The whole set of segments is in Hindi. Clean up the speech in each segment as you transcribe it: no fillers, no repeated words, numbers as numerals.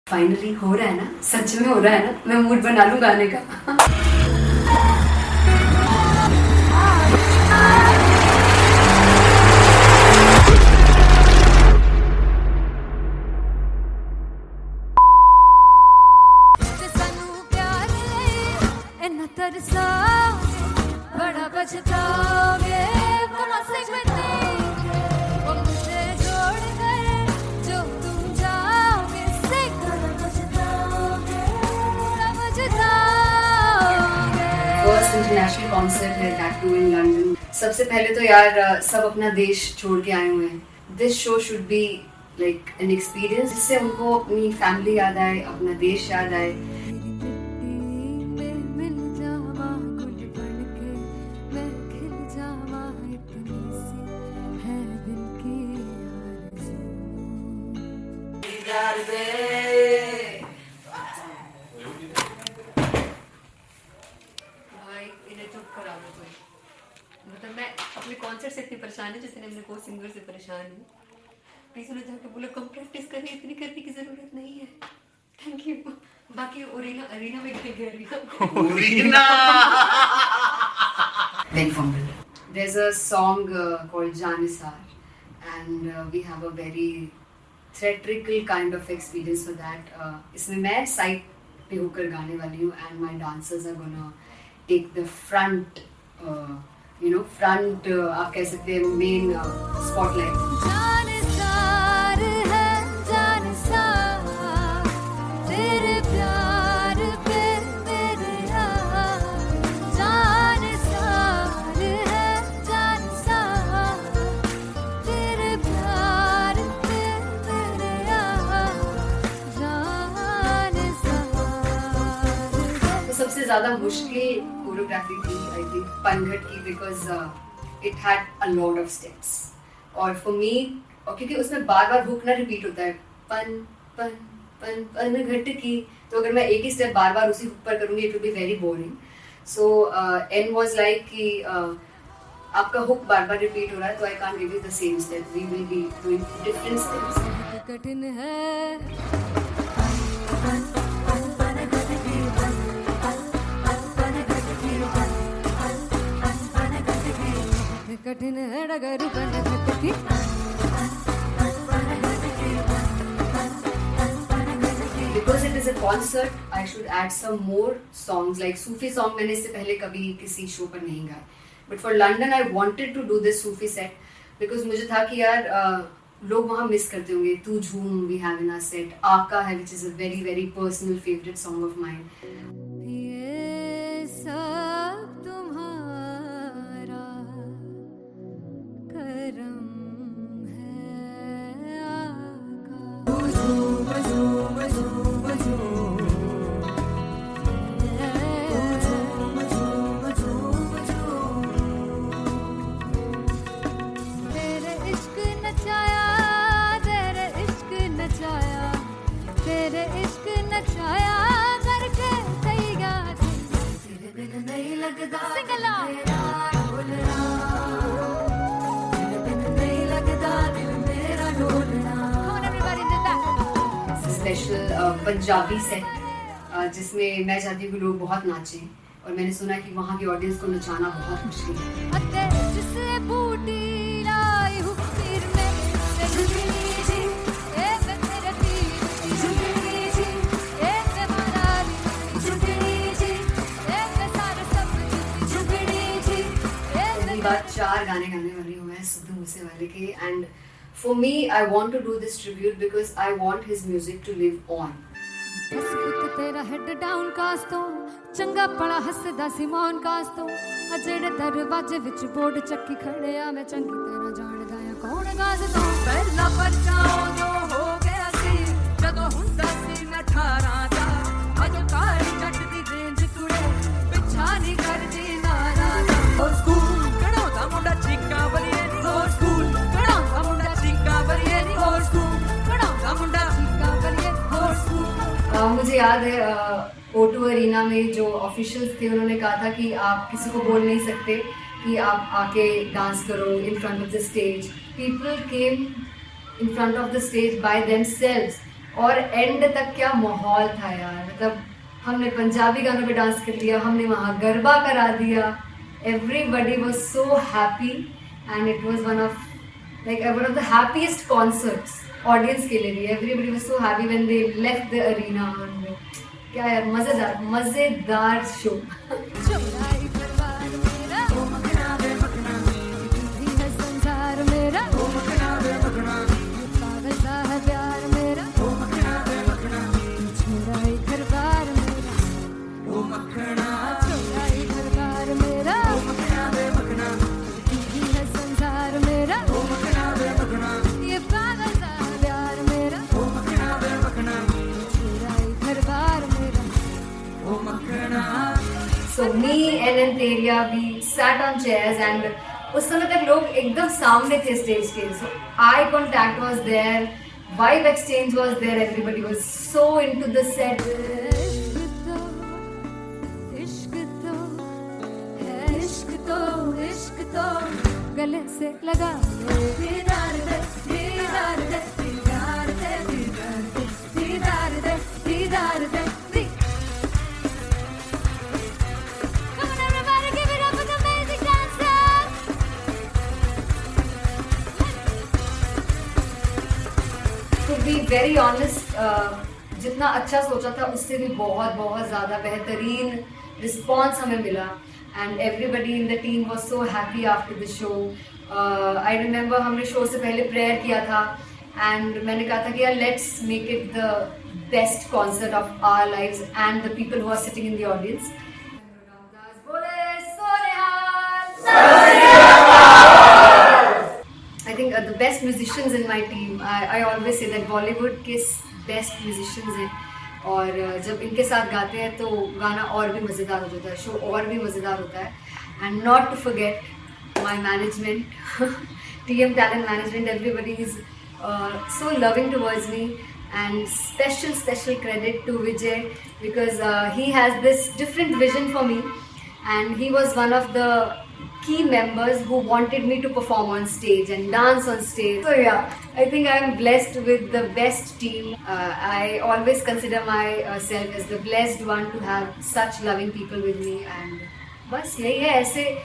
फाइनली हो रहा है ना, सच में हो रहा है ना, मैं मूड बना लूं गाने का। बड़ा बचताओगे बड़ा से फर्स्ट इंटरनेशनल कॉन्सर्ट है, दैट टू इन लंदन। सबसे पहले तो यार सब अपना देश छोड़ के आए हुए हैं। This show should be like an experience जिससे उनको अपनी फैमिली याद आए, अपना देश याद आए। मतलब मैं अपने कॉन्सर्ट से इतनी परेशान है जितने अपने को सिंगर से परेशान हूँ। प्लीज उन्हें जाके बोलो कम प्रैक्टिस करनी, इतनी करने की जरूरत नहीं है। Thank you. बाकी अरीना में गई arena Very fumble. There's a song called Janisar and we have a very theatrical kind of experience for that. इसमें मैं साइड पे होकर गाने वाली हूँ and my dancers are gonna take the front front आप कह सकते हैं मेन स्पॉटलाइट। सबसे ज्यादा मुश्किल कोरियोग्राफी थी आई थिंक पनघट की, because it had a lot of steps और फॉर मी, और क्योंकि उसमें बार बार हुक ना रिपीट होता है, पन पन पन पनघट की, तो अगर मैं एक ही स्टेप बार बार उसी हुक पर करूंगी it will be very boring. So an was like कि आपका हुक बार बार रिपीट हो रहा है तो I can't give you the same step, we will be doing different steps. कठिन है कठिन है डगर पनघट की। Because it is a concert, I should add some more songs like Sufi song. मैंने इससे पहले कभी किसी शो पर नहीं गाया, but for London I wanted to do this Sufi set because मुझे था कि यार लोग वहाँ मिस करते होंगे। तू झूम we have in our set, आका है which is a very very personal favorite song of mine. ये सब तुम्हारा करम है आका। तेरे इश्क नचाया, तेरे इश्क नचाया, तेरे इश्क नचाया करके तैयार, तेरे बिन नहीं लगदा सिंगला स्पेशल पंजाबी सेट जिसमें मैं चाहती हूँ कि लोग बहुत नाचें, और मैंने सुना कि वहाँ की ऑडियंस को नचाना बहुत मुश्किल है। जिससे बूटी लाई हूँ फिर मैं झुकनी जी, ए मैं तेरे तीर झुकनी जी, ए मैं मनाली झुकनी जी, ए मैं सारे सब झुकनी जी। पहली बार 4 गाने गाने वाली हूँ मैं सिद्धू मूसेवाले के, and for me I want to do this tribute because I want his music to live on. बस पुत तेरा हेड डाउन कास तो चंगा पड़ा हसदा सिमोन कास तो अजेड़े दरवाजे विच बोर्ड चक्की खड़े आ मैं चंगी तरह जानदा आ कौन गाज तो पहला परचाओ जो हो गया सी जदों हुंदा सी मैं 18 दा अजो काली जट दी रेंज कुड़े पिछा नहीं करदी नारा दा स्कूल कढ़ाउंदा मुंडा चीका बलिए नी हो स्कूल कढ़ाउंदा मुंडा चीका बलिए नी हो स्कूल कढ़ाउंदा मुंडा चीका बलिए हो स्कूल। मुझे याद है O2 अरीना में जो ऑफिशियल्स थे उन्होंने कहा था कि आप किसी को बोल नहीं सकते कि आप आके डांस करो in front of the stage. People came in front of the stage by themselves और एंड तक क्या माहौल था यार, मतलब हमने पंजाबी गानों पे डांस कर लिया, हमने वहाँ गरबा करा दिया, everybody was so happy and it was one of the happiest concerts audience के लिए भी. Everybody was so happy when they left the arena. और क्या यार, मजेदार show. So me and Anteria, we sat on chairs and उस समय तक लोग एकदम सामने थे स्टेज के. So eye contact was there, vibe exchange was there, everybody was so into the set. इश्क तो गले से लगा दीदार दे दीदार दे दीदार दे दीदार दे दीदार दे. To be very honest, जितना अच्छा सोचा था उससे भी बहुत ज़्यादा बेहतरीन रिस्पॉन्स हमें मिला. And everybody in the team was so happy after the show. I remember हमने शो से पहले प्रेयर किया था and मैंने कहा था कि यार let's make it the best concert of our lives and the people who are sitting in the audience. I think the best musicians in my team. I always say that Bollywood के best musicians हैं. और जब इनके साथ गाते हैं तो गाना और भी मज़ेदार हो जाता है, शो और भी मज़ेदार होता है. And not to forget my management, TM Talent Management, everybody is so loving towards me, and special credit to Vijay because he has this different vision for me and he was one of the key members who wanted me to perform on stage and dance on stage. So yeah, I think I am blessed with the best team. I always consider myself as the blessed one to have such loving people with me. And बस यही है, ऐसे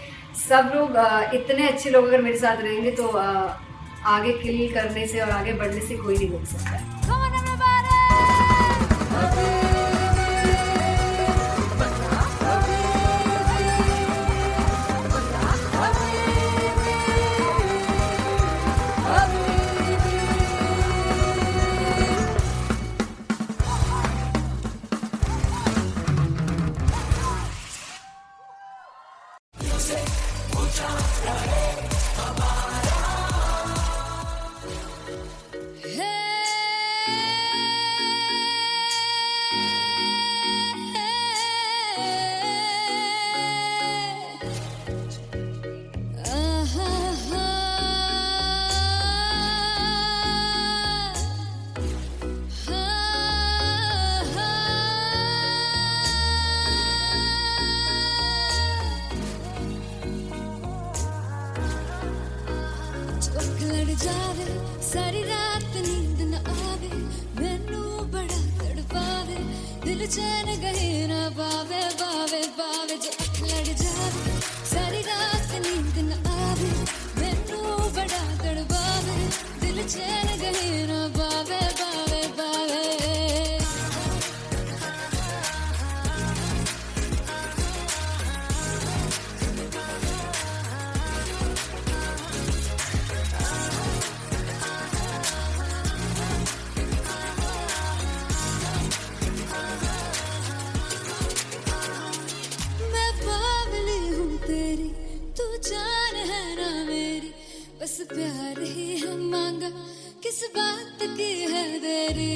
सब लोग इतने अच्छे लोग अगर मेरे साथ रहेंगे तो आगे किल करने से और आगे बढ़ने से कोई नहीं रोक सकता है. जावे सारी रात नींद न आवे, मैनू बड़ा तड़पावे, दिल चैन गहे न पावे पावे पावे. जो अख लड़ जावे सारी रात नींद न आवे, मैनू बड़ा तड़पावे, दिल चैन गहे न पावे पावे पावे. बस प्यार ही है मांगा, किस बात की है देरी,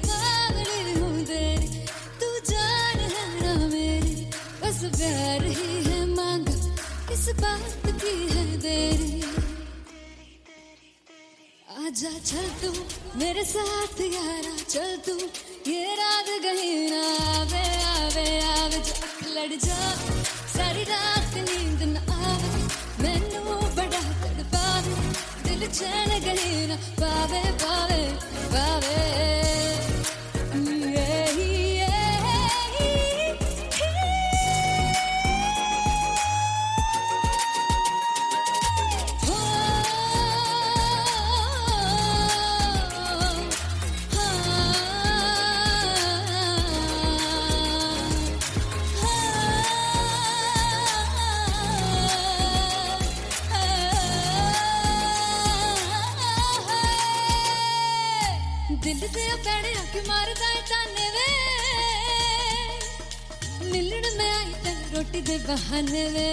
बावली हूँ तेरी, तू जान है ना मेरी. बस प्यार ही है मांगा, किस बात की है देरी. आजा चल तू मेरे साथ यारा, चल तू ये रात कहीं ना आवे आवे आवे. जो अख लड़ जा सारी रात नींद न आवे, मैनू बड़ा तड़पावे, दिल चैन कहीं ना पावे पावे पावे. रोटी दे बहाने वे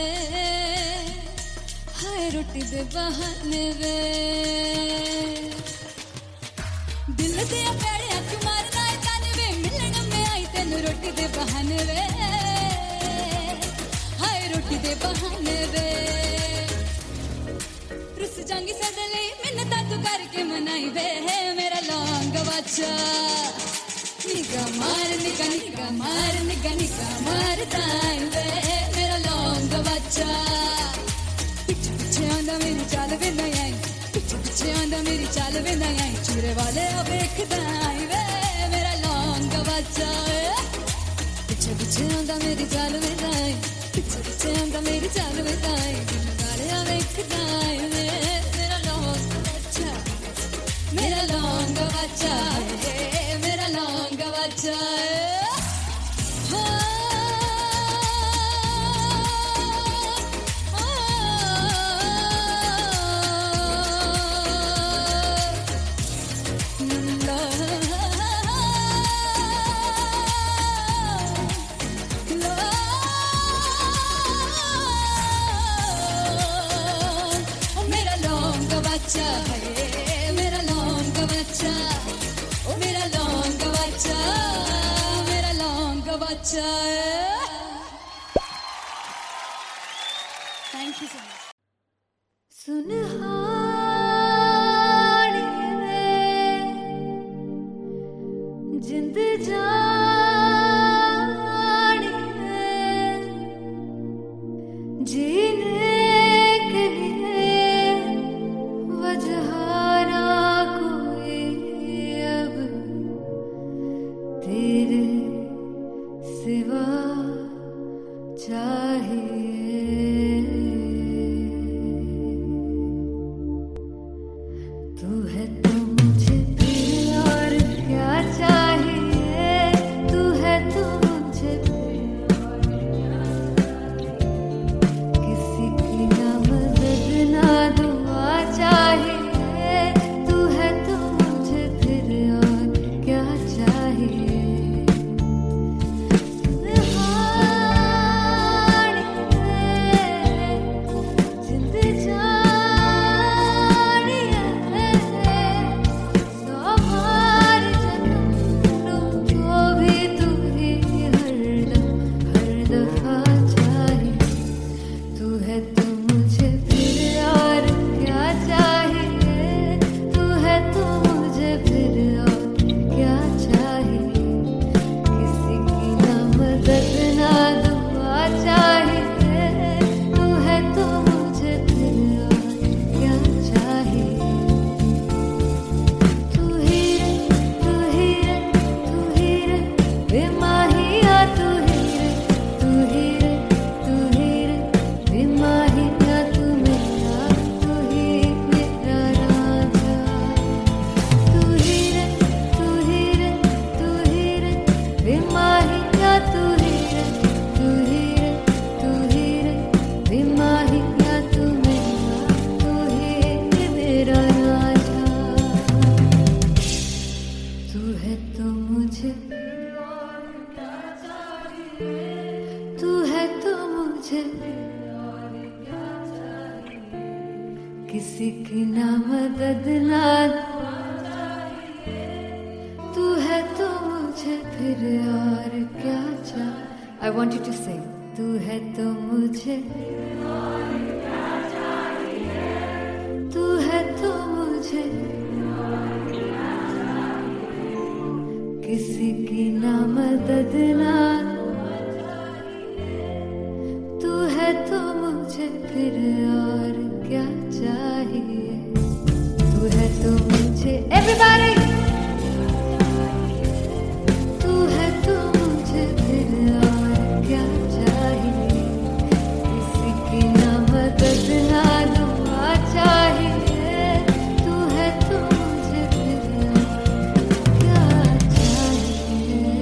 हाय रोटी दे बहाने वे दिल दे पैड़िया तू मारना है ताने वे मिलन में आई तेन रोटी दे बहाने वे हाय रोटी दे बहाने वे रुस जांगी सदले मिन्नता तू करके मनाई वे मेरा लौंग बच्चा निगा मार ताई वे मेरा लौंग बच्चा पिछे पिछे आंदा मेरी चाल वे नहीं आई पिछे पिछे आंदा मेरी चाल वे नहीं आई चूरे वाले अब देखदा आई वे मेरा लौंग बच्चा पिछे पिछे आंदा मेरी चाल वे नहीं आई पिछे पिछे आंदा मेरी चाल वे नहीं आई दिन वाले अब देखदा आई वे मेरा लौंग बच्चा मेरा लौंग बच्चा मेरा लौंग बच्चा मेरा लौंग बच्चा मेरा लौंग बच्चा ओ मेरा लौंग बच्चा मेरा लौंग बच्चा थैंक यू सो मच सुनहानी वे जिंद जानी वे जीने के लिए वजह ना कोई अब तेरे सिवा चाहिए तू है तो मुझे फिर और क्या चाहिए तू है तो मुझे फिर किसी की ना मदद ना दुआ चाहिए तू है तो मुझे फिर और क्या चाहिए सुनहानी जिंद जानी सौ बार जन्म लूं तो भी तू ही हर दफा चाहिए तू है तो मुझे फिर और क्या चाहिए तू है तो मुझे फिर और क्या चाहिए किसी की ना मदद ना दुआ चाहिए तू है तो मुझे फिर और क्या चाहिए तू ही रे बेमाहिया तू ही रे बेमाहिया तू मेरा राजा तू ही रे बेमाहिया तू ही रे बेमाहिया तू मेरा राजा तू है तो मुझे तू है तो मुझे किसी की ना मदद ना तू है तो मुझे फिर और क्या चाहिए I want you to sing तू है तो मुझे तू है तो मुझे किसी की ना मदद ना तू है तो मुझे फिर और क्या चाहिए तू है तो मुझे everybody तू है तो मुझे फिर और क्या चाहिए किसी की ना मदद ना दुआ चाहिए तू है तो मुझे फिर और क्या चाहिए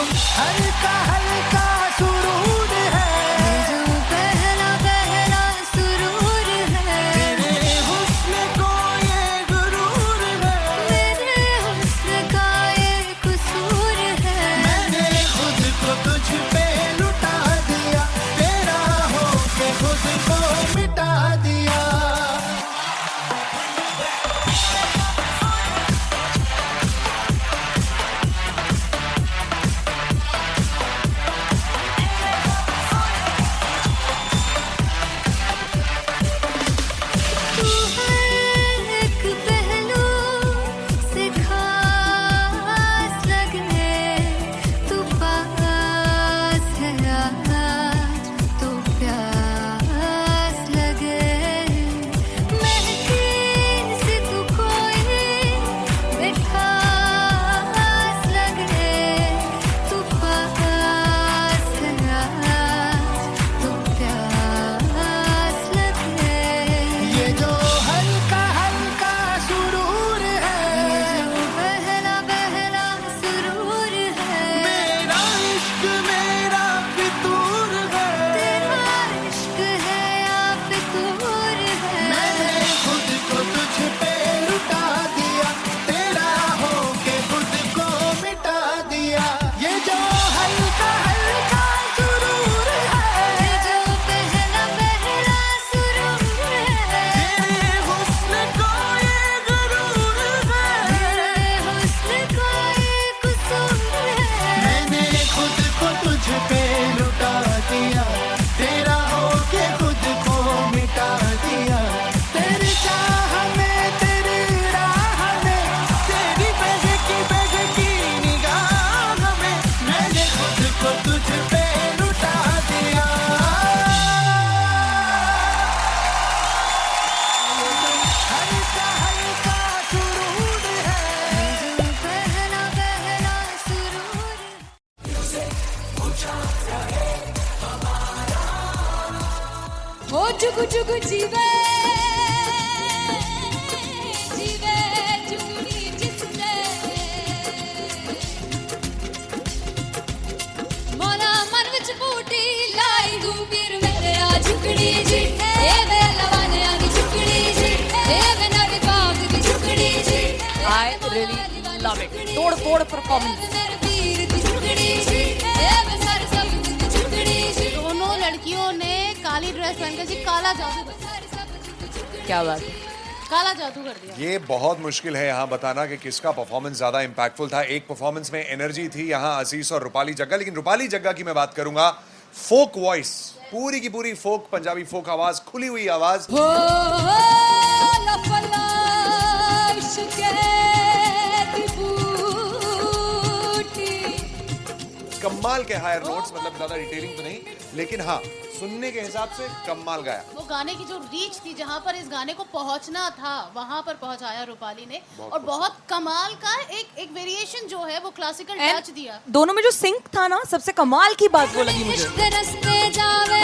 हल्का हल्का सुरूर है, ये जो पहला पहला सुरूर है, तेरे हुस्न को ये गुरूर है, मेरे हुस्न का ये कसूर है। मैंने खुद को तुझ पे लुटा दिया, तेरा होके खुद को मिटा दिया। तू हर एक पहलू से खास लगे, तू पास है आज तो प्यास लगे, महके से तू कोई मिठास लगे, तू पास है आज तो प्यास लगे। ये जो हल्का हल्का सुरूर है, जो पहला पहला सुरूर है, मेरा इश्क मेरा फितूर है, तेरा इश्क है या फितूर है। मैंने खुद को तुझ पे लुटा दिया, तेरा होके खुद को मिटा दिया। ये जो हल्का हल्का सुरूर है, ये जो पहला पहला सुरूर है, तेरे हुस्न को ये गुरूर है, मेरे हुस्न का ये कसूर है। मैंने खुद को तुझ पे लुटा दिया, तेरा होके खुद को मिटा दिया। तेरी चाह में तेरी राह में, तेरी बहकी निगाह में, मैंने खुद को तुझ पे लुटा दिया। हल्का हल्का सुरूर है, जो पहला पहला सुरूर हो जुगु जुगु जीवे जीवे जुगनी जिसने मोला मन विच बूटी लाई गुबीर मेरे आ झुकड़ी जी ए वे लवाने आ दी झुकड़ी जी ए वे नवी बाग दी झुकड़ी जी I really love it. तोड़ फोड़ परफॉर्मेंस। मेरे वीर दी झुकड़ी जी ए वे सर सब दी झुकड़ी जी दोनों लड़कियों ने काली ड्रेस पहनकर जी काला जादू कर दिया। क्या बात है। काला जादू कर दिया। ये बहुत मुश्किल है यहाँ बताना कि किसका परफॉर्मेंस ज्यादा इंपैक्टफुल था। एक परफॉर्मेंस में एनर्जी थी यहाँ असीस और रूपाली जग्गा, लेकिन रूपाली जग्गा की मैं बात करूंगा फोक वॉइस, पूरी की पूरी फोक, पंजाबी फोक आवाज, खुली हुई आवाज। हो लफला इश्क़े दी बूटी कमाल के हायर नोट्स, मतलब ज्यादा डिटेलिंग तो नहीं, लेकिन हाँ सुनने के हिसाब से कमाल गाया। वो गाने की जो रीच थी, जहाँ पर इस गाने को पहुंचना था वहां पर पहुंचाया रूपाली ने, और बहुत कमाल का एक वेरिएशन जो है वो क्लासिकल टच दिया। दोनों में जो सिंक था ना, सबसे कमाल की बात वो लगी मुझे। इश्क दे रस्ते जावे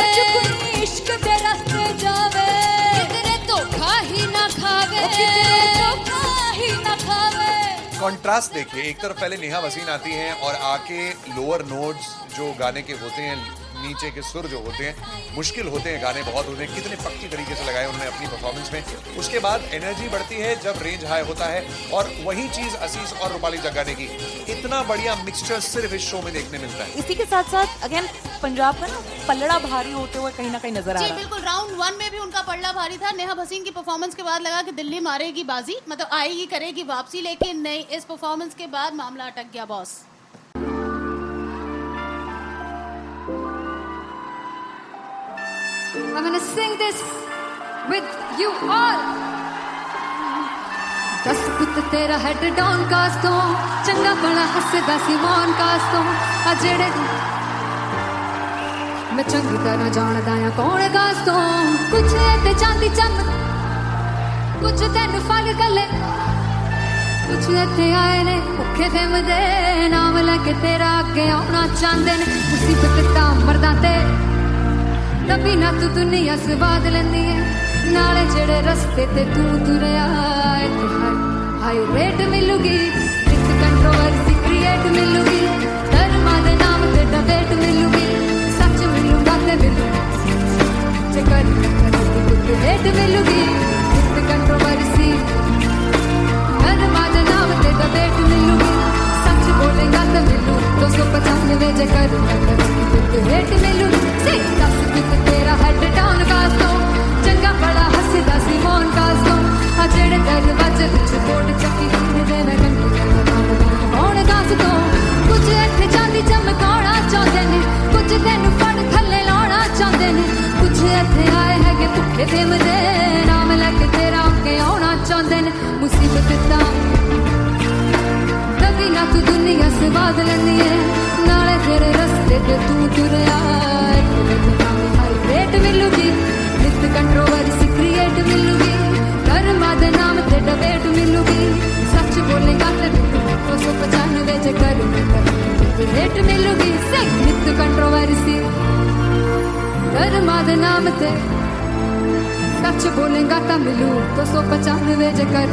इश्क दे रस्ते जावे, किधरे धोखा ही ना खावे, किधरे धोखा ही ना खावे। कॉन्ट्रास्ट देखिए, एक तरफ पहले नेहा वसीन आती हैं और आके लोअर नोट्स जो गाने के होते हैं, नीचे के सुर जो होते हैं, मुश्किल होते हैं, गाने बहुत होते हैं, कितने पक्की तरीके से लगाए उन्होंने अपनी परफॉर्मेंस में। उसके बाद एनर्जी बढ़ती है जब रेंज हाई होता है, और वही चीज असीस और रूपाली जग्गा ने की। इतना बढ़िया मिक्सचर सिर्फ इस शो में देखने मिलता है। इसी के साथ साथ अगेन पंजाब का ना पल्लड़ा भारी होते हुए कहीं ना कहीं नजर आ जी रहा है। बिल्कुल, राउंड 1 में भी उनका पल्ला भारी था। नेहा भसीन की परफॉर्मेंस के बाद लगा कि दिल्ली मारेगी बाजी, मतलब आएगी करेगी वापसी, लेकिन नहीं, इस परफॉर्मेंस के बाद मामला अटक गया boss. I'm gonna sing this with you all. दस पुत तेरा हेड डाउन कास तो चंगा भला हसदा सिमोन कास तो आ जेड़े मैं चंगी तरह जानदा आ कौन कास तो कुछ ते चांदी चम कुछ तेन फल गले कुछ इत्थे आए ने भुखे फेमदे नाम लैके तेरा अगे आउणा चाहंदे ने मुसीबत तां मरदा ते तभी ना तू दुनिया स्वाद लेंदी है नाले जेड़े रस्ते ते तू तुरया हाई रेट मिलूगी, कंट्रोवर्सी क्रिएट मिलूगी, धर्मा दे फेम दे नाम लैके तेरा अगे आना चाहते ने मुसीबत दा कभी ना तू दुनिया से बात लेंदी है नाले तेरे रस्ते ते तू तुरया हाईवेट मिलूगी नित कंट्रोवर्सी क्रिएट मिलूगी कर्मा दे नाम ते डिबेट मिलूगी सच बोलेगा ते 295 च कर रेट मिलूगी सही नित कंट्रोवर्सी कर्मा दे नाम ते सच बोलेगा ता मिलू 295 च कर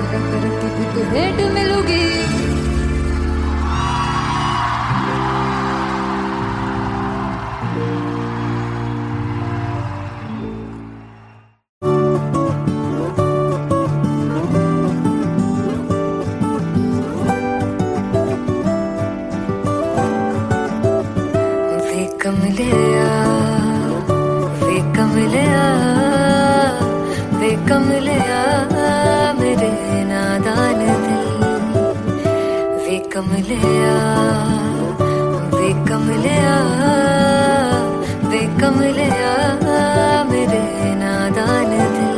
रेट मिलूगी कमलिया मेरे नादान दिल वे कमलिया वे कमलिया वे कमलिया मेरे नादान दिल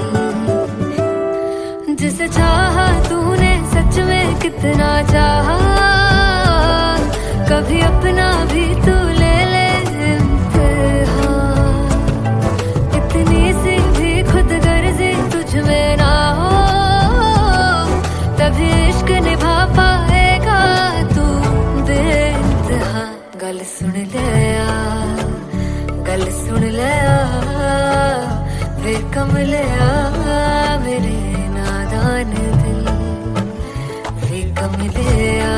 जिसे चाहा तूने सच में कितना चाहा कभी अपना भी तू ले ले इम्तिहान इतनी सी भी खुद गर्जी तुझ में ना हो तभी इश्क निभा पाएगा तू बेइंतहा गल सुन लिया वे कमलिया मेरे नादान दिल वे कमलिया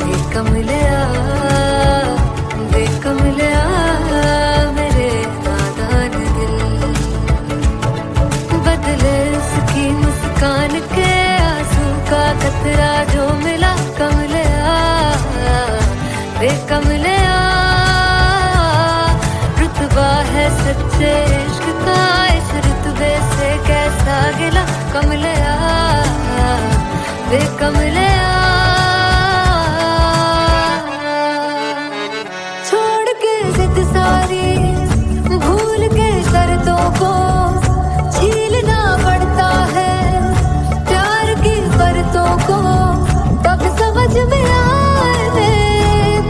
वे कमलिया वे कमलिया मेरे नादान दिल बदले उसकी मुस्कान के आंसू का कतरा जो मिला कमलिया वे कमलिया रुतबा है सच्चे इश्क का इस रुतबे से कैसा गिला कमलिया वे कमलिया छोड़ के जिद सारी भूल के शर्तों को छीलना पड़ता है प्यार की परतों को तब समझ में आए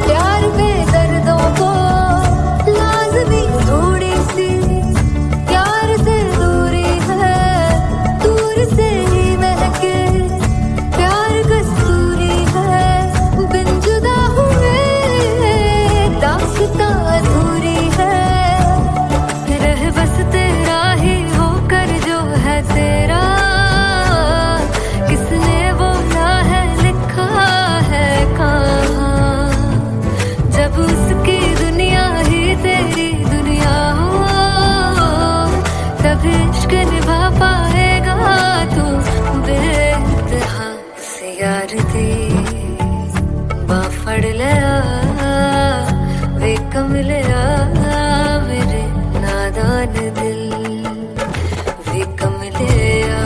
प्यार में दर्दों को लाज़मी थोड़ी सी प्यार से दूरी है दूर से ही महके प्यार कस्तूरी है बिन जुदा हुए दास्तां अधूरी है रह बस तेरा ही होकर जो है तेरा किसने बोला है लिखा है कहाँ जब उसकी दुनिया ही तेरी दुनिया हो तब इश्क निभा पाएगा तू बेइंतहा से यार दी बाफड़ लिया वे कमलिया मेरे नादान दिल वे कमलिया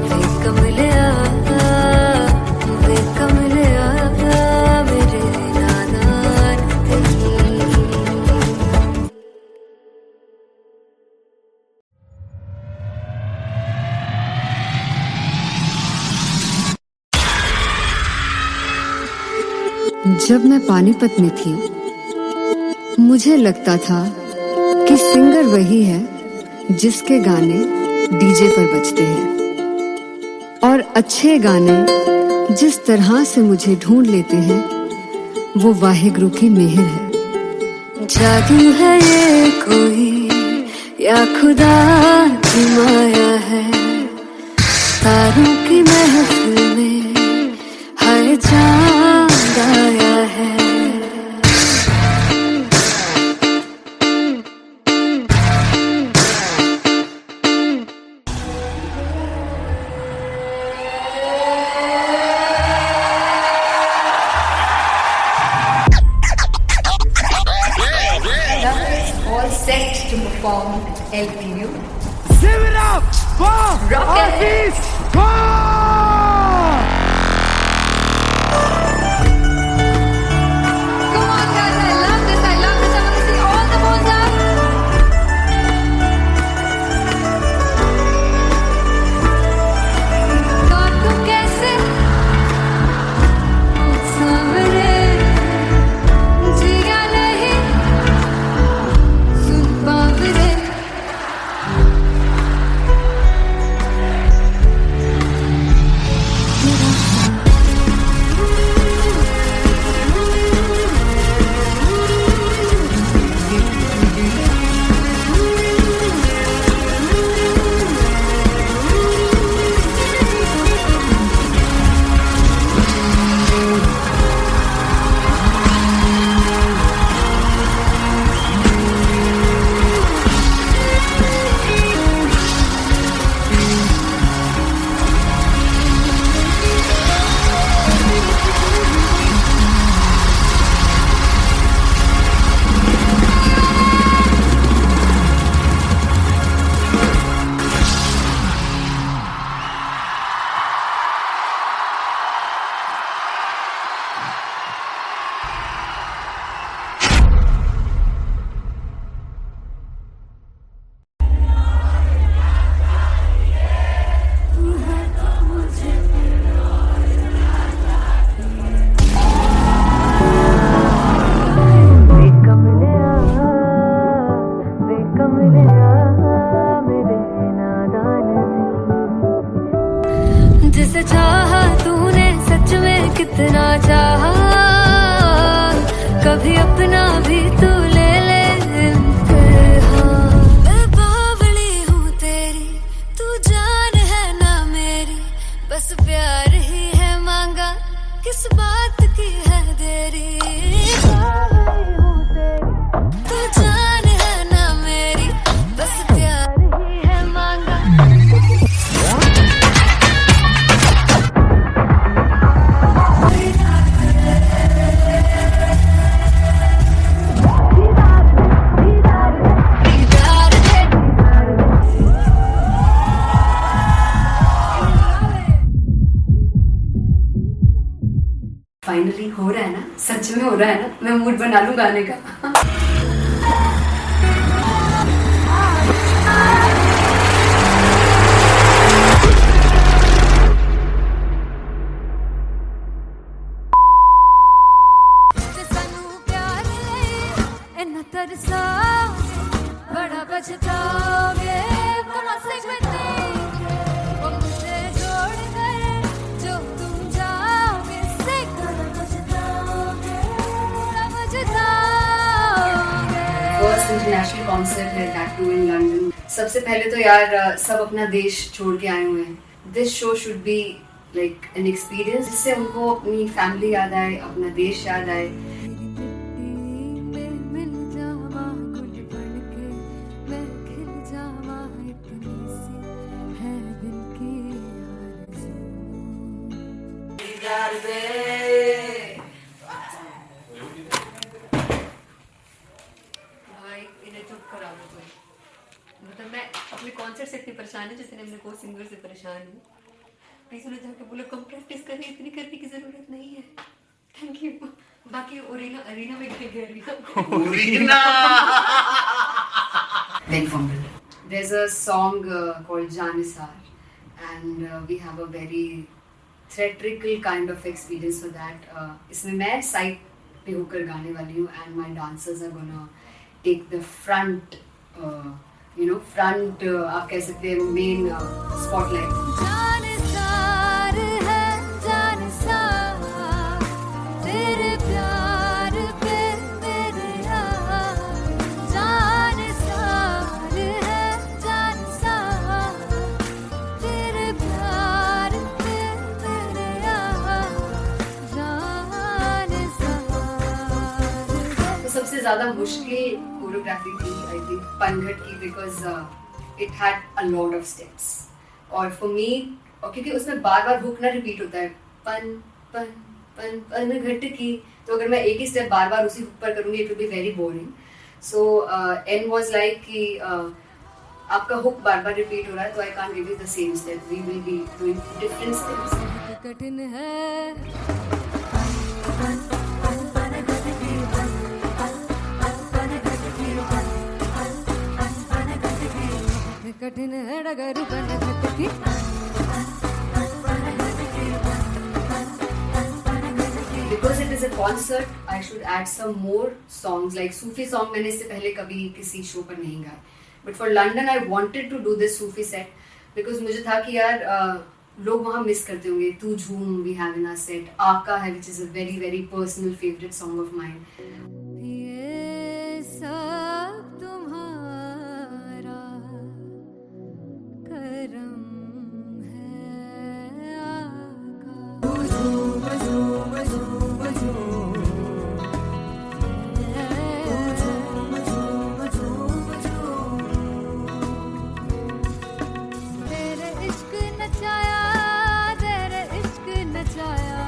वे कमलिया वे कमलिया मेरे नादान दिल जब मैं पानीपत में थी मुझे लगता था कि सिंगर वही है जिसके गाने डीजे पर बजते हैं और अच्छे गाने जिस तरह से मुझे ढूंढ लेते हैं वो वाहिगुरु की मेहर है जादू है ये कोई या खुदा की माया है तारों की महफिल में हर चांद आया है All set to perform El Preview. Give it up for Rock it. Artist Paul! Come on guys, I love this, I want to see all the balls up. सच में हो रहा है ना, मैं मूड बना लूं गाने का। ਸਾਨੂੰ ਪਿਆਰ ਲਈ ਇੰਨਾ ਤਰਸਾ बड़ा पछताओगे कौन से वो मुझसे जोड़ गए जो तुम जाओगे से कौन पछताओगे फर्स्ट इंटरनेशनल कॉन्सर्ट है दैट टू इन लंदन। सबसे पहले तो यार सब अपना देश छोड़ के आए हुए हैं। This show should be like an experience जिससे उनको अपनी फैमिली याद आए, अपना देश याद आए। मतलब मैं अपने कॉन्सर्ट से इतनी परेशान हूँ जितने अपने को सिंगर से परेशान हूँ। प्लीज उन्हें जाके बोलो कम प्रैक्टिस करनी, इतनी करने की जरूरत नहीं है। Thank you. बाकी अरीना में गए arena Then fumble. There's a song called Janisar, and we have a very theatrical kind of experience for that. इसमें मैं साइड पे होकर गाने वाली हूँ, and my dancers are gonna take the front, front आप कह सकते हैं main spotlight. जानसार है जानसार तेरे प्यार पे मेरे यार जानसार है जानसार तेरे प्यार पे मेरे यार जानसार। तो सबसे ज़्यादा मुश्किल कोरियोग्राफी थी आई थिंक पनघट की, because it had a lot of steps. और फॉर मी, और क्योंकि उसमें बार बार हुक ना रिपीट होता है, पन पन पन पन घट की, तो अगर मैं एक ही स्टेप बार बार उसी हुक पर करूंगी it will be very boring. So an was like कि आपका हुक बार बार रिपीट हो रहा है तो I can't give you the same step, we will be doing different steps. कठिन है कठिन है डगर पनघट की। Because it is a concert, I should add some more songs like Sufi song. मैंने इससे पहले कभी किसी शो पर नहीं गाया, but for London I wanted to do this Sufi set because मुझे था कि यार लोग वहाँ मिस करते होंगे। तू झूम we have in our set, आका है which is a very very personal favorite song of mine. ये सब तुम्हारा करम है आका। तेरे इश्क नचाया तेरे इश्क नचाया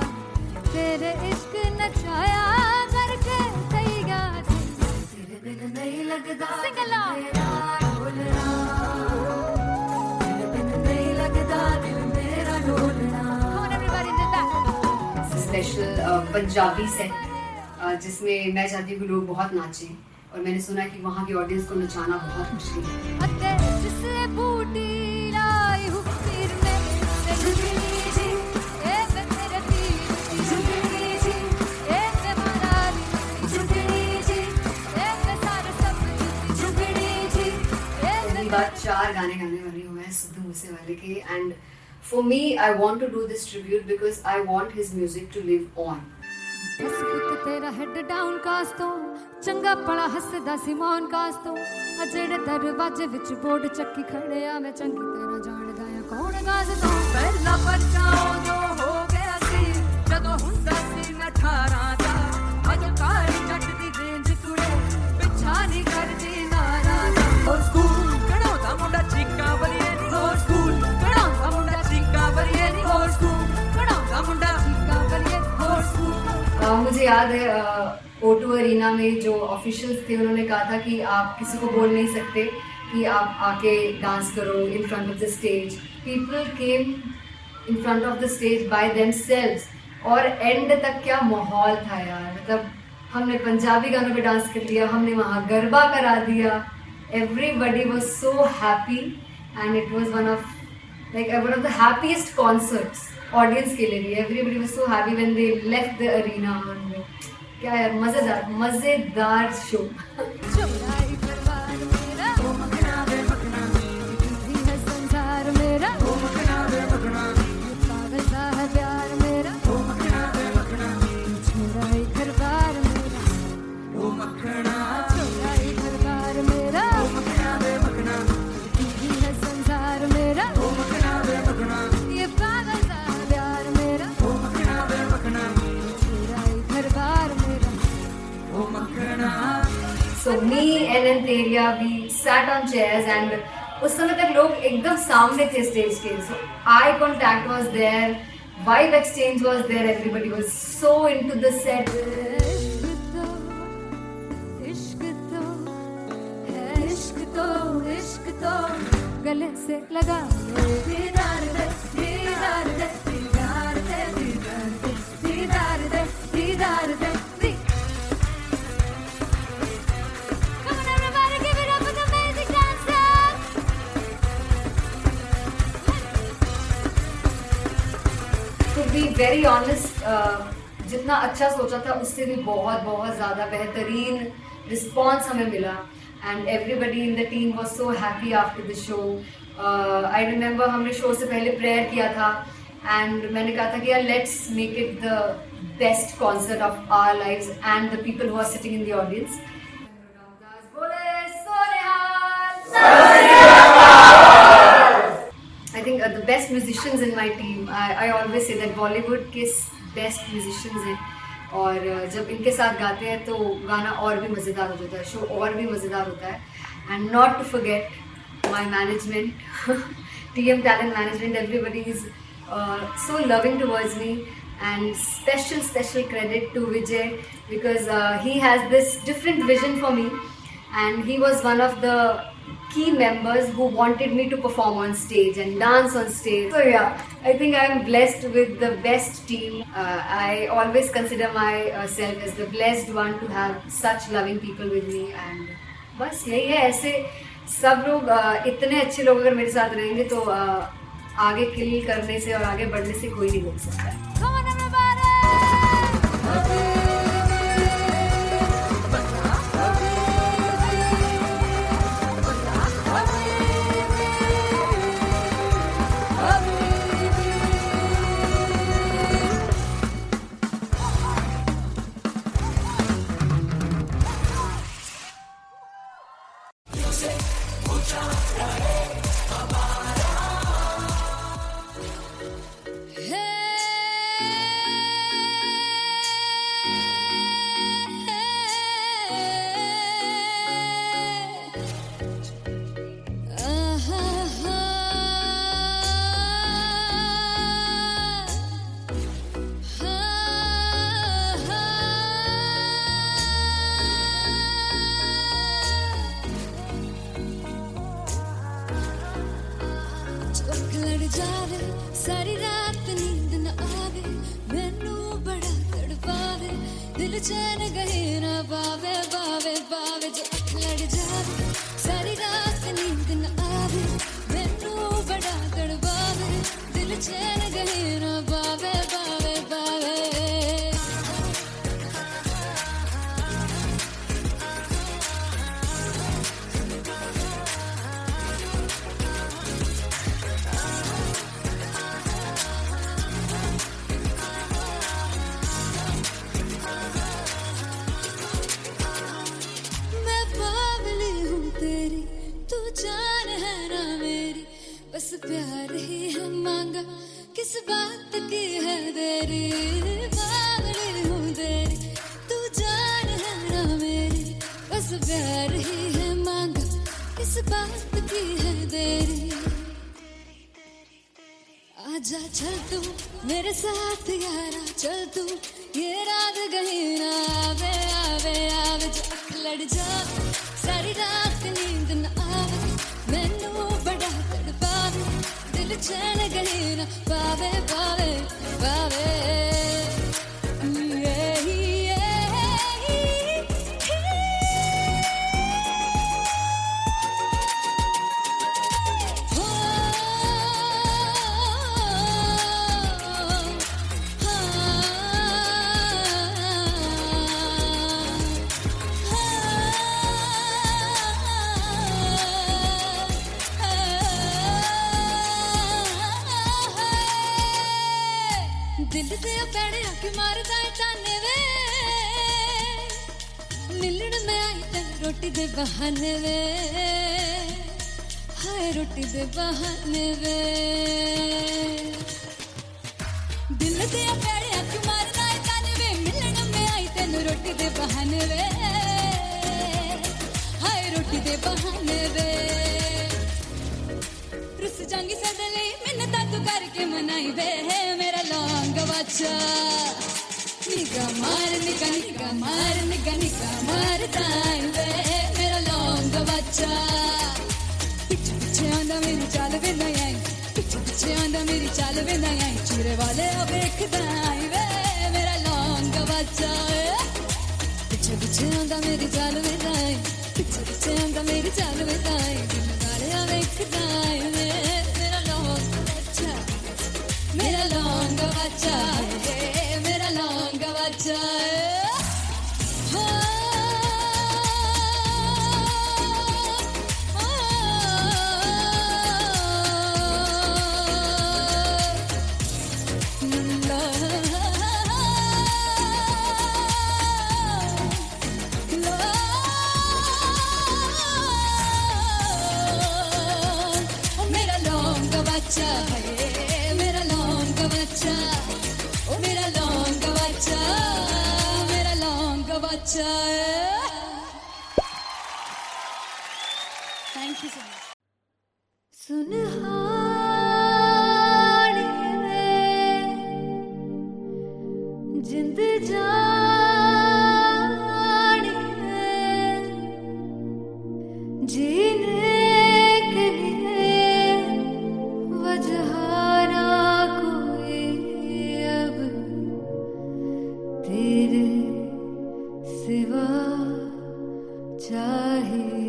तेरे इश्क नचाया करके तैयार तेरे बिन नहीं लगता सिंगला तेरे बिन नहीं लगता दिल मेरा ढोलना। Come on everybody do that. Special Punjabi set जिसमें मैं चाहती हूँ कि लोग बहुत नाचें, और मैंने सुना कि वहाँ की ऑडियंस को नचाना बहुत मुश्किल है। अते जिससे बूटी लाई हूँ पीर में ते झुकनी जी ए मैं तेरे पीर झुकनी जी ए मैं माराली झुकनी जी ए मैं सारे सब झुकनी जी ए पहली बार 4 गाने गाने वाली हूँ मैं सिद्धू मूसेवाले के, and for me I want to do this tribute because I want his music to live on. बस पुत तेरा हेड डाउन कास तो चंगा पड़ा हसदा सिमोन कास तो अजेड़े दरवाजे विच बोर्ड चक्की खड़े आ मैं चंगी तरह जानदा आ कौन गाज तो पहला बचाओ जो हो गया सी जदों हुंदा सी मैं 18 दा अज काली जट दी रेंज कुड़े पिछा नहीं करदी नारा दा। हो स्कूल कढ़ाउंदा मुंडा चीका बलिए नी हो स्कूल कढ़ाउंदा मुंडा चीका बलिए नी हो स्कूल कढ़ाउंदा मुंडा चीका बलिए हो स्कूल। मुझे याद है O2 अरीना में जो ऑफिशियल्स थे उन्होंने कहा था कि आप किसी को बोल नहीं सकते कि आप आके डांस करो in front of the stage. People came in front of the stage by themselves, और एंड तक क्या माहौल था यार, मतलब हमने पंजाबी गानों पे डांस कर लिया, हमने वहाँ गरबा करा दिया, everybody was so happy and it was one of the happiest concerts audience के लिए भी. Everybody was so happy when they left the arena. क्या यार, मजेदार शो. चौराई दरबार मेरा ओ मखना वे मखना तू है संसार मेरा ओ मखना वे मखना पागल सा है प्यार मेरा ओ मखना वे मखना चौराई दरबार मेरा ओ मखना चौराई दरबार मेरा ओ मखना वे मखना तू है संसार मेरा ओ मखना वे मखना ये पागल सा है प्यार मेरा ओ मखना वे मखना चौराई दरबार मेरा. So me and Antheria, we sat on chairs and उस समय तक लोग एकदम सामने थे स्टेज के. So eye contact was there, vibe exchange was there, everybody was so into the set. इश्क तो गले से लगा दीदार दे दीदार दे दीदार दे दीदार दे दीदार दे. Come on everybody, give it up for the amazing dancers. To be very honest, जितना अच्छा सोचा था उससे भी बहुत ज़्यादा बेहतरीन रिस्पॉन्स हमें मिला. And everybody in the team was so happy after the show. I remember हमने शो से पहले प्रेयर किया था and मैंने कहा था कि यार let's make it the best concert of our lives and the people who are sitting in the audience. I think the best musicians in my team. I always say that Bollywood के best musicians हैं. और जब इनके साथ गाते हैं तो गाना और भी मज़ेदार हो जाता है, शो और भी मज़ेदार होता है. And not to forget my management, TM Talent Management, everybody is so loving towards me. And special credit to Vijay because he has this different vision for me and he was one of the key members who wanted me to perform on stage and dance on stage. So yeah, I think I am blessed with the best team. I always consider myself as the blessed one to have such loving people with me. And बस यही है, ऐसे सब लोग इतने अच्छे लोग अगर मेरे साथ रहेंगे तो आगे किल करने से और आगे बढ़ने से कोई नहीं रोक सकता है. Come on everybody. जावे सारी रात नींद न आवे, मैनू बड़ा तड़पावे, दिल चैन गहे ना पावे पावे पावे. जो अख लड़ जावे सारी रात नींद न आवे, मैनू बड़ा तड़पावे, दिल चैन गहे ना पावे पावे पावे. बस प्यार ही है मांगा, किस बात की है देरी, पागल हूँ तेरी, तू जान है ना मेरी. बस प्यार ही है मांगा, किस बात की है देरी. आजा चल तू मेरे साथ यारा, चल तू ये रात कहीं ना आवे आवे आवे. जो अख लड़ जावे सारी रात नींद न आवे, मैनू बड़ा तड़पावे, दिल चैन गहे ना पावे पावे पावे. रोटी दे बहाने वे हाय रोटी दे बहाने वे दिल दे पैड़िया क्यों मारना है ताने वे मिलन में आई तेनू रोटी दे बहाने वे हाय रोटी दे बहाने वे रुस जांगी सदले मिन्नता तू करके मनाई वे मेरा लौंग बच्चा निगा मार ताई वे मेरा लौंग बच्चा पिछे पिछे आंदा मेरी चाल वे ना आई पिछे पिछे आंदा मेरी चाल वे ना आई चूरे वाले वेखदा आई वे मेरा लौंग बच्चा पिछे पिछे आंदा मेरी चाल वे ना आई पिछे पिछे आंदा मेरी चाल वे ना आई दिन वाले वेखदा आई वे मेरा लौंग बच्चा मेरा लौंग बच्चा मेरा लौंग बच्चा मेरा लौंग बच्चा मेरा लौंग बच्चा ओ मेरा लौंग बच्चा मेरा लौंग बच्चा थैंक यू सो मच सुनहाड़िए जिंद जानिए जीने के लिए वजह ना कोई अब तेरे सिवा चाहिए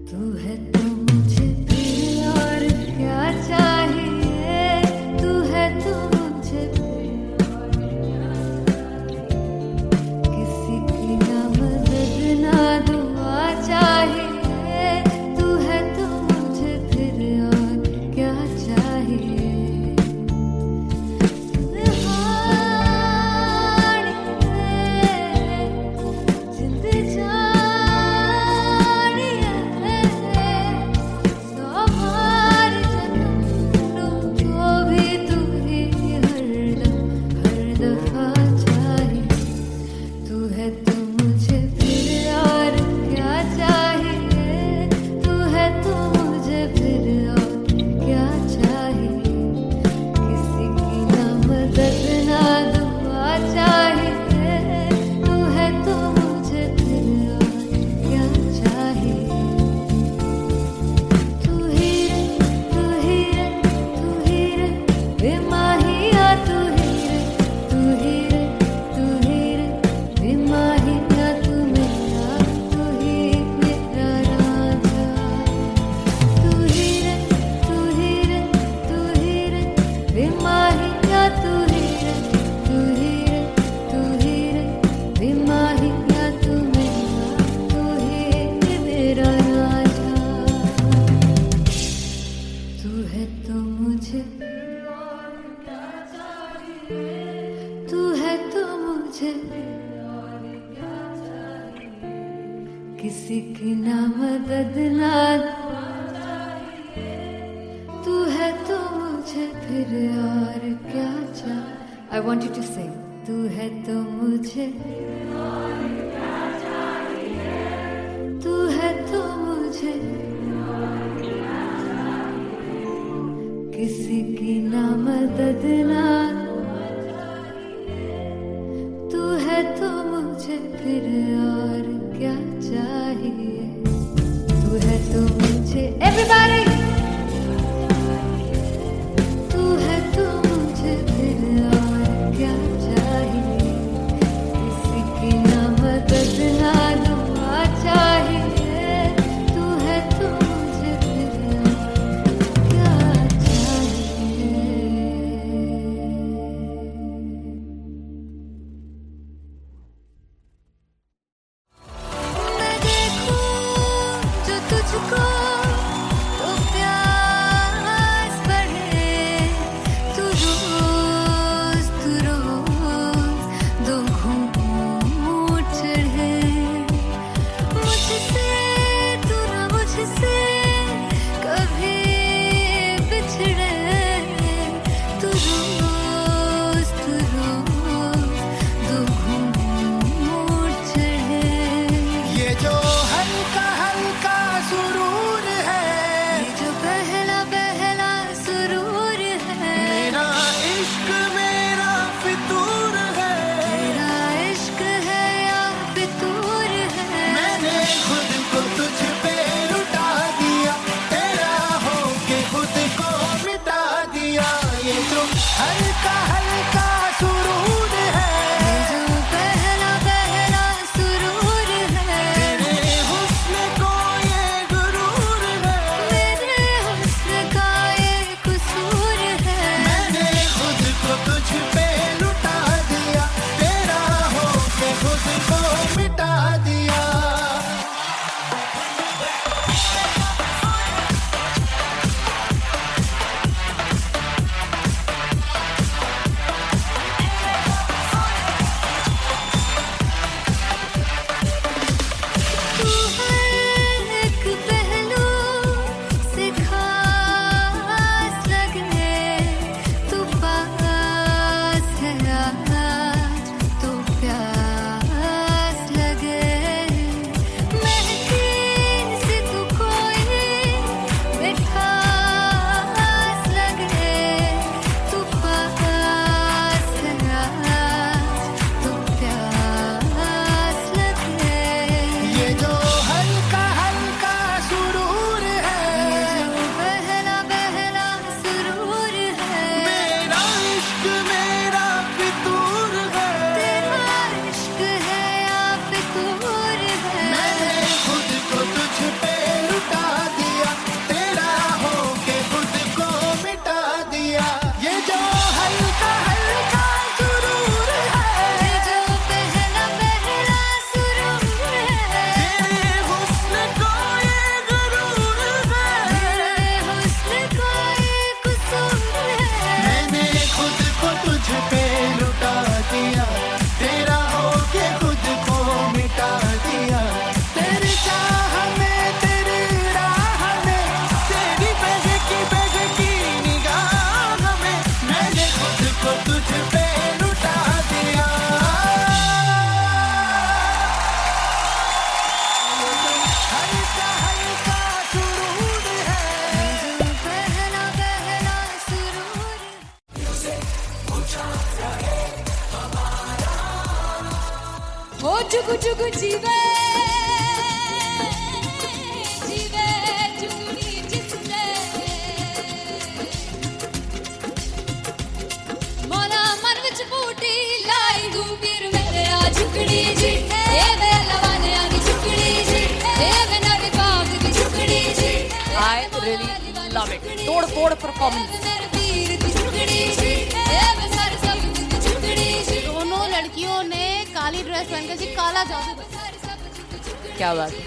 तू है तो मुझे फिर और क्या चाहिए तू है तो मुझे फिर और क्या किसी की ना मदद ना दुआ चाहिए तू है तो मुझे फिर और क्या चाहिए जिंद जानिए सवार जन्नों को भी तू ही हर दफा चाहिए तू है तो मुझे फिर और क्या चाहिए तू है तो मुझे फिर और क्या चाहिए किसी की ना मदद ना दुआ चाहिए तू है तो मुझे फिर और क्या चाहिए तू ही रे तू ही रे तू ही रे बेमाहिया तू ही रे तू ही रे तू ही रे बेमाहिया तू मेरा राजा तू ही रे तू ही रे तू ही रे बेमाहिया तू ही रे तू ही रे तू ही रे बेमाहिया तू ही मेरा राजा तू है तो मुझे तू है तो मुझे किसी की ना मदद ना तू है तो मुझे फिर और क्या चाहिए I want you to sing तू है तो मुझे तू है तो मुझे किसी की ना मदद ना तू है तो मुझे फिर और क्या चाहिए तू है तो मुझे everybody तू है तो मुझे फिर और क्या चाहिए किसी की ना मदद ना दुआ चाहिए तू है तो मुझे फिर और क्या चाहिए ओ जुगु जुगु जीवे जीवे जुगनी जिसने मोला मन विच बूटी लाई दूबीर मेरे आ झुकड़ी जी ए वे लवाने आनी झुकड़ी जी ए वे नवी बाग दी झुकड़ी जी I really love it. तोड़ परफॉर्मेंस. मेरे वीर दी झुकड़ी जी ए वे सारे सब दी झुकड़ी जी दोनों लड़कियों ने काली ड्रेस पहनकर जी काला जादू कर दिया। क्या बात है.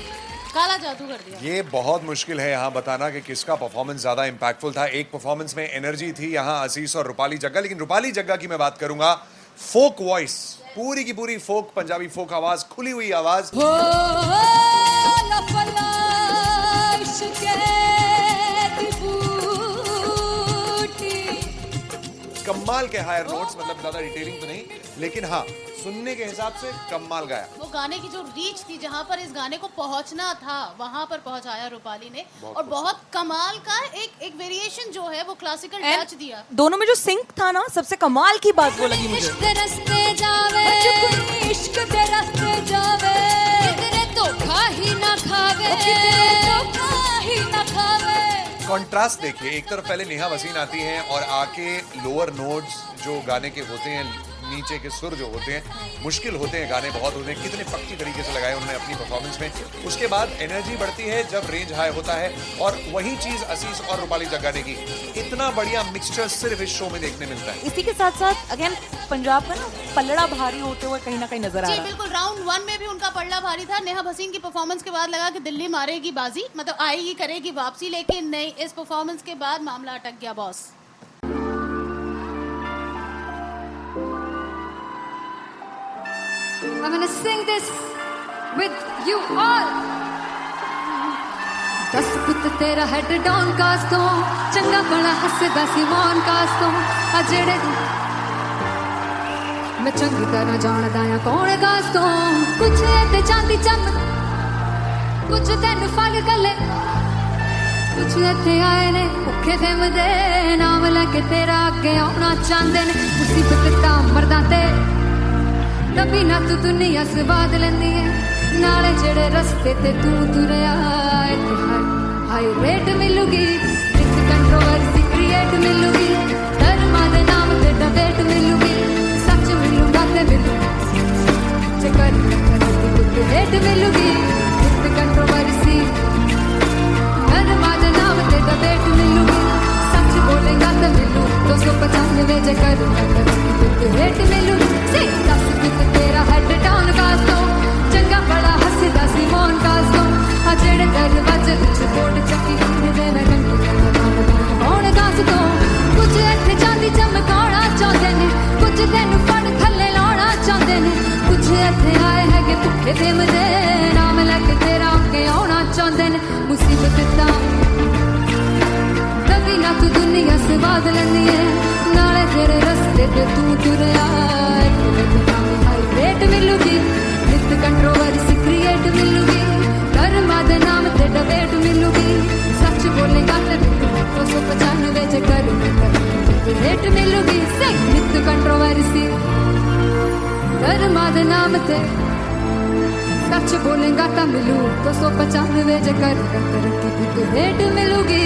काला जादू कर दिया। ये बहुत मुश्किल है यहाँ बताना कि किसका परफॉर्मेंस ज्यादा इंपैक्टफुल था। एक परफॉर्मेंस में एनर्जी थी यहाँ असीस और रूपाली जग्गा, लेकिन रूपाली जग्गा की मैं बात करूंगा फोक वॉइस, पूरी की पूरी फोक, पंजाबी फोक आवाज, खुली हुई आवाज। हो लफला इश्क़ दी बूटी कमाल के हायर नोट्स, मतलब ज्यादा डिटेलिंग तो नहीं, लेकिन हाँ सुनने के हिसाब से कमाल गाया। वो गाने की जो रीच थी, जहाँ पर इस गाने को पहुंचना था वहां पर पहुंचाया रूपाली ने, और बहुत कमाल का एक वेरिएशन जो है वो क्लासिकल टच दिया। दोनों में जो सिंक था ना, सबसे कमाल की बात वो लगी मुझे. इश्क़ दे रस्ते जावे इश्क़ दे रस्ते जावे कितने धोखा ही ना खावे धोखा ही ना खावे। कॉन्ट्रास्ट देखिए, एक तरफ पहले नेहा वसीन आती हैं और आके लोअर नोट्स जो गाने के होते हैं, नीचे के सुर जो होते हैं, मुश्किल होते हैं, गाने बहुत होते हैं, कितने पक्की तरीके से लगाए उन्होंने अपनी परफॉर्मेंस में। उसके बाद एनर्जी बढ़ती है जब रेंज हाई होता है, और वही चीज असीस और रूपाली जग्गा ने की। इतना बढ़िया मिक्सचर सिर्फ इस शो में देखने मिलता है। इसी के साथ साथ अगेन पंजाब का ना पलड़ा भारी होते हुए कहीं ना कहीं नजर आ जी रहा है. बिल्कुल, राउंड 1 में भी उनका पलड़ा भारी था। नेहा भसीन की परफॉर्मेंस के बाद लगा कि दिल्ली मारेगी बाजी, मतलब आएगी, करेगी वापसी, लेकिन नहीं, इस परफॉर्मेंस के बाद मामला अटक गया boss. I'm gonna sing this with you all. दस पुत तेरा हेड डाउन कास तो चंगा बड़ा हसदा सी मौन कास तो आ जेड़े मैं चंगी तरह जानदा आ कौन कास तो कुछ ते चांदी चम कुछ तेन फल गले कुछ इत्थे आए ने भुखे फिमदे नाम लेके तेरा अगे आउणा चाहंदे ने मुसीबत तां मरदा ते तभी ना तू दुनिया स्वाद लेंदी है नाले जेड़े रस्ते ते तू तुरया इत्थे हाई रेट मिलूगी विद कंट्रोवर्सी क्रिएट मिलूगी धर्मा दे नाम ते डिबेट मिलूगी सच मिलूगा ते मिलू जे कर कुछ रेट मिलूगी विद कंट्रोवर्सी धर्मा दे नाम ते डिबेट मिलूगी सच बोलेगा ते मिलू 295 जे कर कुछ रेट मिलूगी से दस तेरा हेड डाउन कास तो चंगा बड़ा हसदा सी मौन कास तो आ जेड़े दरवाजे विच बोर्ड चक्की दे मैं कौन कास तो कुछ इत्थे चांदी चमकाना चाहते ने कुछ तेनू फड़ थल्ले लाना चाहते ने कुछ इत्थे आए हैगे भुखे फिमदे नाम लेके तेरा अगे आउणा चाहते ने मुसीबत तां तभी ना तू दुनिया स्वाद लेंदी है नाले तेरे रस्ते ते तू तुरया रेट मिलूगी विद कंट्रोवर्सी क्रिएट मिलूगी धर्मा दे नाम ते डिबेट मिलूगी सच बोलेगा ते 295 जे कर रेट मिलूगी से विद कंट्रोवर्सी धर्मा दे नाम ते सच बोलेगा ता मिलू 295 जे कर रेट मिलूगी।